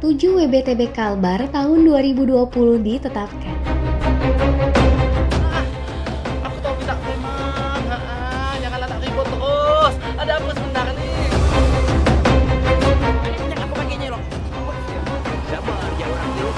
7 WBTB Kalbar tahun 2020 ditetapkan. Aku tahu minta memang, janganlah tak ribut terus. Ada apa sebentar nih? Ini minyak apa pakainya loh? Sabar, jangan dulu.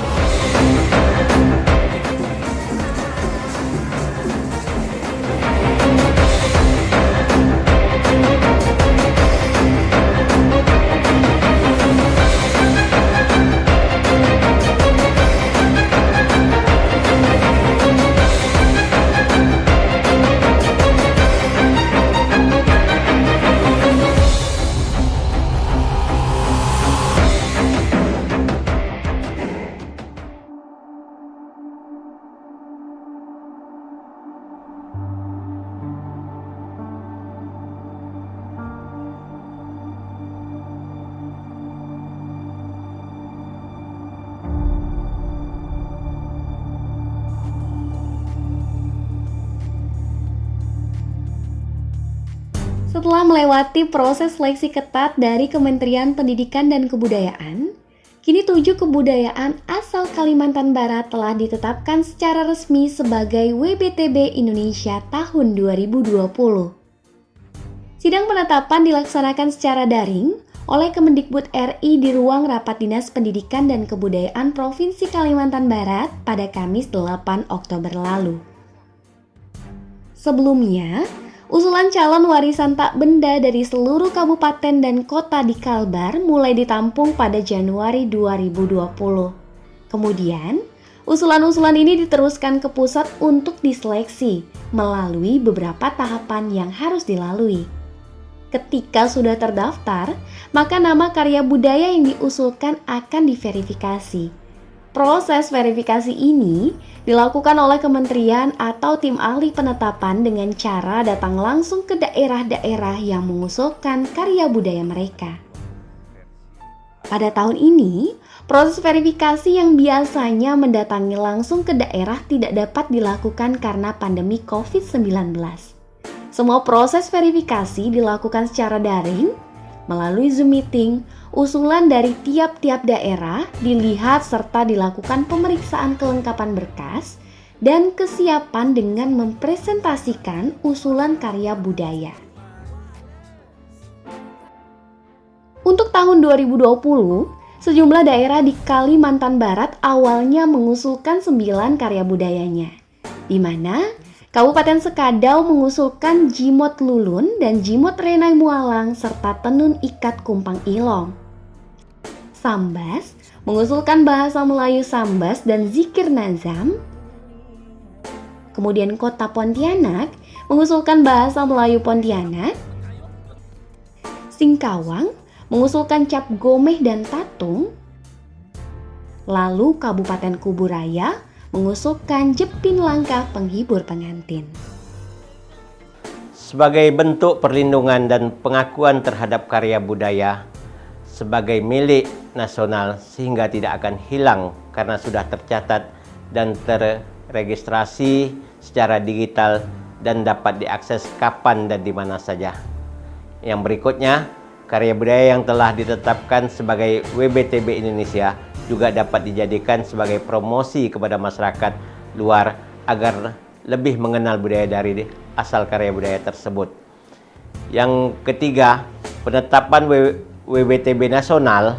Setelah melewati proses seleksi ketat dari Kementerian Pendidikan dan Kebudayaan, kini 7 kebudayaan asal Kalimantan Barat telah ditetapkan secara resmi sebagai WBTB Indonesia tahun 2020. Sidang penetapan dilaksanakan secara daring oleh Kemendikbud RI di ruang Rapat Dinas Pendidikan dan Kebudayaan Provinsi Kalimantan Barat pada Kamis 8 Oktober lalu. Sebelumnya, usulan calon warisan tak benda dari seluruh kabupaten dan kota di Kalbar mulai ditampung pada Januari 2020. Kemudian, usulan-usulan ini diteruskan ke pusat untuk diseleksi melalui beberapa tahapan yang harus dilalui. Ketika sudah terdaftar, maka nama karya budaya yang diusulkan akan diverifikasi. Proses verifikasi ini dilakukan oleh kementerian atau tim ahli penetapan dengan cara datang langsung ke daerah-daerah yang mengusulkan karya budaya mereka. Pada tahun ini, proses verifikasi yang biasanya mendatangi langsung ke daerah tidak dapat dilakukan karena pandemi COVID-19. Semua proses verifikasi dilakukan secara daring, melalui Zoom meeting. Usulan dari tiap-tiap daerah dilihat serta dilakukan pemeriksaan kelengkapan berkas dan kesiapan dengan mempresentasikan usulan karya budaya. Untuk tahun 2020, sejumlah daerah di Kalimantan Barat awalnya mengusulkan 9 karya budayanya, di mana Kabupaten Sekadau mengusulkan Jimot Lulun dan Jimot Renai Mualang serta Tenun Ikat Kumpang Ilong. Sambas mengusulkan bahasa Melayu Sambas dan Zikir Nazam. Kemudian Kota Pontianak mengusulkan bahasa Melayu Pontianak. Singkawang mengusulkan Cap Gomeh dan Tatung. Lalu Kabupaten Kuburaya mengusulkan Jepin Langkah Penghibur Pengantin. Sebagai bentuk perlindungan dan pengakuan terhadap karya budaya sebagai milik nasional sehingga tidak akan hilang karena sudah tercatat dan terregistrasi secara digital dan dapat diakses kapan dan di mana saja. Yang berikutnya, karya budaya yang telah ditetapkan sebagai WBTB Indonesia juga dapat dijadikan sebagai promosi kepada masyarakat luar agar lebih mengenal budaya dari asal karya budaya tersebut. Yang ketiga, penetapan WBTB nasional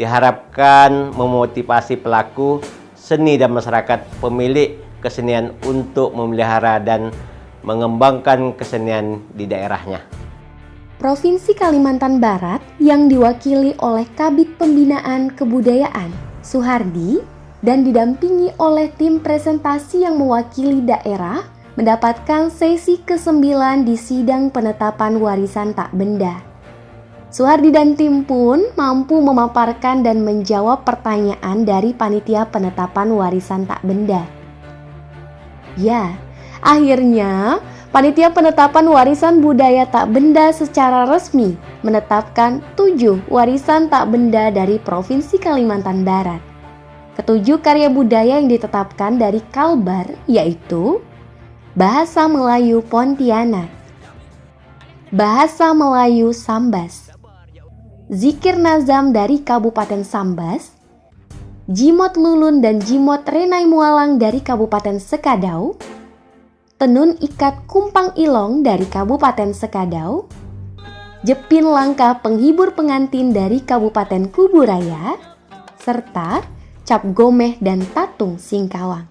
diharapkan memotivasi pelaku seni dan masyarakat pemilik kesenian untuk memelihara dan mengembangkan kesenian di daerahnya. Provinsi Kalimantan Barat yang diwakili oleh Kabid Pembinaan Kebudayaan Suhardi dan didampingi oleh tim presentasi yang mewakili daerah mendapatkan sesi ke-9 di sidang penetapan warisan tak benda. Suhardi dan tim pun mampu memaparkan dan menjawab pertanyaan dari panitia penetapan warisan tak benda. Ya, akhirnya panitia penetapan warisan budaya tak benda secara resmi menetapkan 7 warisan tak benda dari Provinsi Kalimantan Barat. Ketujuh karya budaya yang ditetapkan dari Kalbar yaitu Bahasa Melayu Pontianak, Bahasa Melayu Sambas, Zikir Nazam dari Kabupaten Sambas, Jimot Lulun dan Jimot Renai Mualang dari Kabupaten Sekadau, Tenun Ikat Kumpang Ilong dari Kabupaten Sekadau, Jepin Langka Penghibur Pengantin dari Kabupaten Kuburaya, serta Cap Gomeh dan Tatung Singkawang.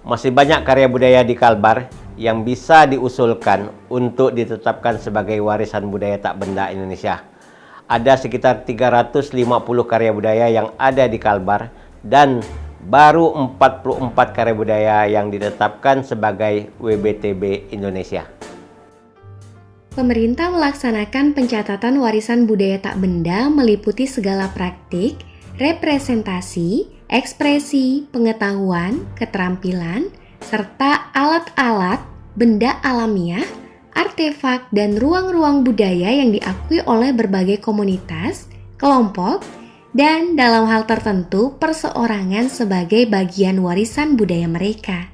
Masih banyak karya budaya di Kalbar yang bisa diusulkan untuk ditetapkan sebagai warisan budaya tak benda Indonesia. Ada sekitar 350 karya budaya yang ada di Kalbar dan baru 44 karya budaya yang ditetapkan sebagai WBTB Indonesia. Pemerintah melaksanakan pencatatan warisan budaya tak benda meliputi segala praktik, representasi, ekspresi, pengetahuan, keterampilan, serta alat-alat, benda alamiah, artefak, dan ruang-ruang budaya yang diakui oleh berbagai komunitas, kelompok, dan dalam hal tertentu perseorangan sebagai bagian warisan budaya mereka.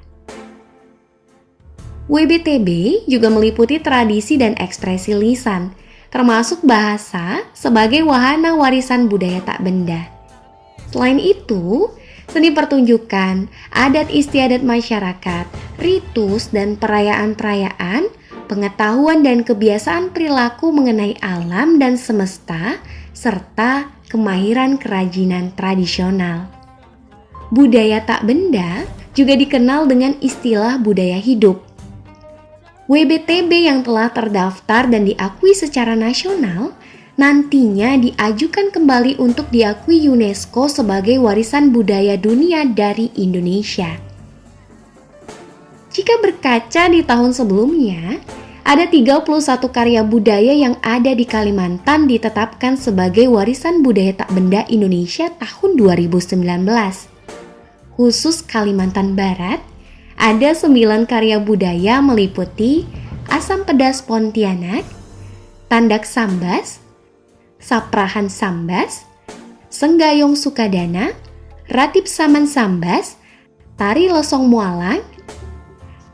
WBTB juga meliputi tradisi dan ekspresi lisan, termasuk bahasa sebagai wahana warisan budaya tak benda. Selain itu, seni pertunjukan, adat istiadat masyarakat, ritus dan perayaan-perayaan, pengetahuan dan kebiasaan perilaku mengenai alam dan semesta, serta kemahiran kerajinan tradisional. Budaya tak benda juga dikenal dengan istilah budaya hidup. WBTB yang telah terdaftar dan diakui secara nasional nantinya diajukan kembali untuk diakui UNESCO sebagai warisan budaya dunia dari Indonesia. Jika berkaca di tahun sebelumnya, ada 31 karya budaya yang ada di Kalimantan ditetapkan sebagai warisan budaya tak benda Indonesia tahun 2019. Khusus Kalimantan Barat, ada 9 karya budaya meliputi Asam Pedas Pontianak, Tandak Sambas, Saprahan Sambas, Senggayong Sukadana, Ratip Saman Sambas, Tari Losong Mualang,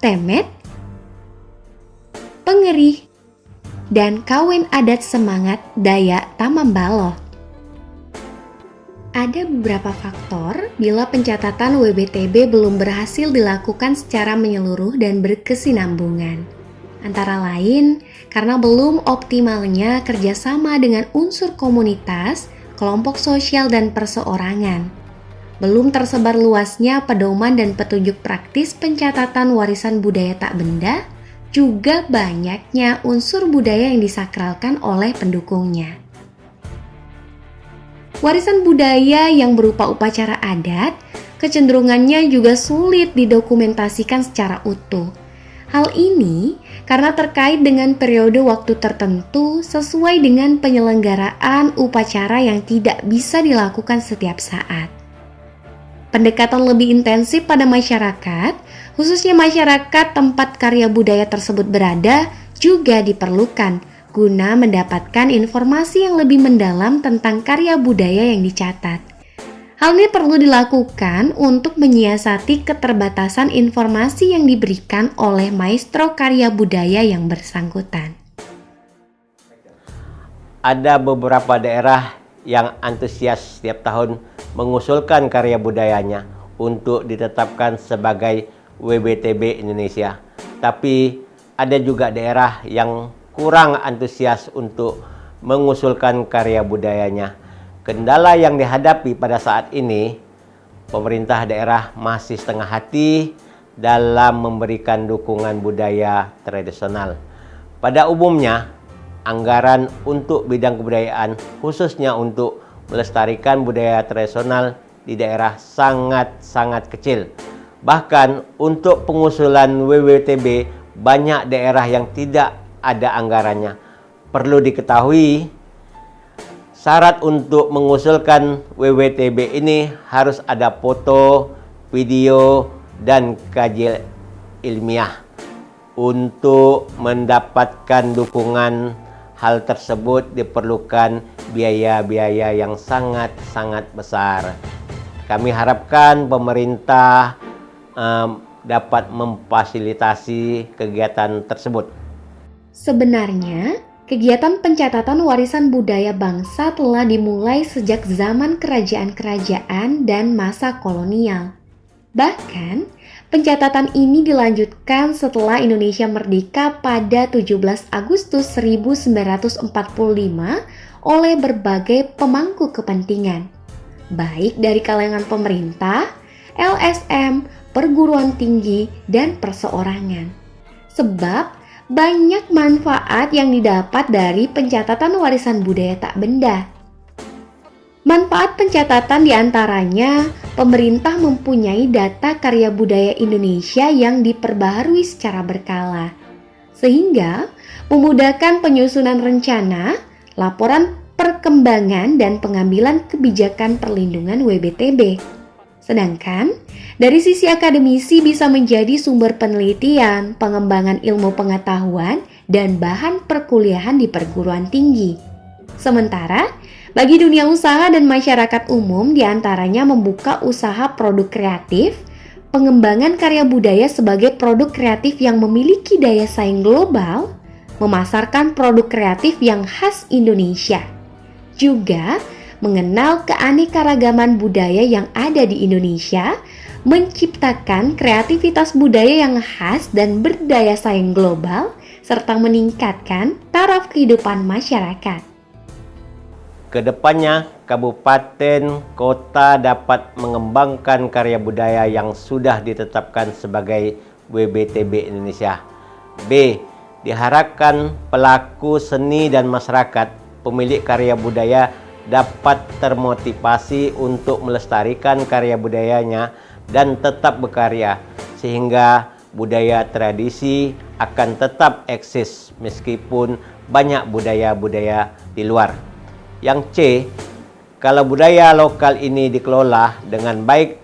Temet, Pengerih, dan Kawen Adat Semangat Dayak Tamambaloh. Ada beberapa faktor bila pencatatan WBTB belum berhasil dilakukan secara menyeluruh dan berkesinambungan. Antara lain, karena belum optimalnya kerjasama dengan unsur komunitas, kelompok sosial dan perseorangan. Belum tersebar luasnya pedoman dan petunjuk praktis pencatatan warisan budaya tak benda, juga banyaknya unsur budaya yang disakralkan oleh pendukungnya. Warisan budaya yang berupa upacara adat, kecenderungannya juga sulit didokumentasikan secara utuh. Hal ini karena terkait dengan periode waktu tertentu sesuai dengan penyelenggaraan upacara yang tidak bisa dilakukan setiap saat. Pendekatan lebih intensif pada masyarakat, khususnya masyarakat tempat karya budaya tersebut berada, juga diperlukan guna mendapatkan informasi yang lebih mendalam tentang karya budaya yang dicatat. Hal ini perlu dilakukan untuk menyiasati keterbatasan informasi yang diberikan oleh maestro karya budaya yang bersangkutan. Ada beberapa daerah yang antusias setiap tahun mengusulkan karya budayanya untuk ditetapkan sebagai WBTB Indonesia. Tapi ada juga daerah yang kurang antusias untuk mengusulkan karya budayanya. Kendala yang dihadapi pada saat ini, pemerintah daerah masih setengah hati dalam memberikan dukungan budaya tradisional. Pada umumnya, anggaran untuk bidang kebudayaan, khususnya untuk melestarikan budaya tradisional di daerah sangat-sangat kecil. Bahkan untuk pengusulan WWTB, banyak daerah yang tidak ada anggarannya. Perlu diketahui, syarat untuk mengusulkan WWTB ini harus ada foto, video, dan kajian ilmiah. Untuk mendapatkan dukungan hal tersebut diperlukan biaya-biaya yang sangat-sangat besar. Kami harapkan pemerintah dapat memfasilitasi kegiatan tersebut. Sebenarnya, Kegiatan pencatatan warisan budaya bangsa telah dimulai sejak zaman kerajaan-kerajaan dan masa kolonial. Bahkan, pencatatan ini dilanjutkan setelah Indonesia merdeka pada 17 Agustus 1945 oleh berbagai pemangku kepentingan, baik dari kalangan pemerintah, LSM, perguruan tinggi, dan perseorangan. Sebab banyak manfaat yang didapat dari pencatatan warisan budaya tak benda. Manfaat pencatatan diantaranya, pemerintah mempunyai data karya budaya Indonesia yang diperbaharui secara berkala, sehingga memudahkan penyusunan rencana, laporan perkembangan, dan pengambilan kebijakan perlindungan WBTB. Sedangkan, dari sisi akademisi bisa menjadi sumber penelitian, pengembangan ilmu pengetahuan, dan bahan perkuliahan di perguruan tinggi. Sementara, bagi dunia usaha dan masyarakat umum diantaranya membuka usaha produk kreatif, pengembangan karya budaya sebagai produk kreatif yang memiliki daya saing global, memasarkan produk kreatif yang khas Indonesia, juga mengenal keanekaragaman budaya yang ada di Indonesia, menciptakan kreativitas budaya yang khas dan berdaya saing global, serta meningkatkan taraf kehidupan masyarakat. Kedepannya, kabupaten kota dapat mengembangkan karya budaya yang sudah ditetapkan sebagai WBTB Indonesia. B. Diharapkan pelaku seni dan masyarakat, pemilik karya budaya dapat termotivasi untuk melestarikan karya budayanya dan tetap berkarya, sehingga budaya tradisi akan tetap eksis meskipun banyak budaya-budaya di luar. Yang C, kalau budaya lokal ini dikelola dengan baik,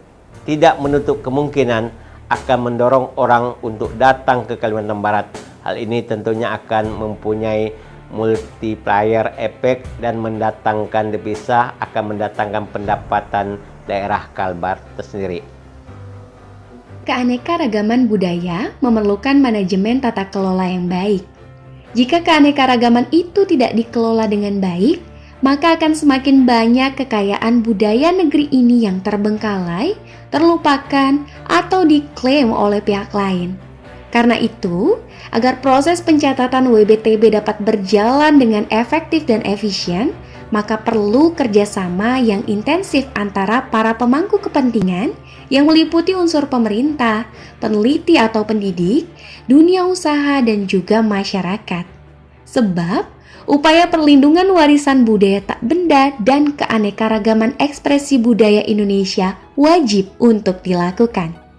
tidak menutup kemungkinan akan mendorong orang untuk datang ke Kalimantan Barat. Hal ini tentunya akan mempunyai multiplier efek dan mendatangkan devisa, akan mendatangkan pendapatan daerah Kalbar tersendiri. Keanekaragaman budaya memerlukan manajemen tata kelola yang baik. Jika keanekaragaman itu tidak dikelola dengan baik, maka akan semakin banyak kekayaan budaya negeri ini yang terbengkalai, terlupakan, atau diklaim oleh pihak lain. Karena itu, agar proses pencatatan WBTB dapat berjalan dengan efektif dan efisien, maka perlu kerjasama yang intensif antara para pemangku kepentingan yang meliputi unsur pemerintah, peneliti atau pendidik, dunia usaha, dan juga masyarakat. Sebab, upaya perlindungan warisan budaya tak benda dan keanekaragaman ekspresi budaya Indonesia wajib untuk dilakukan.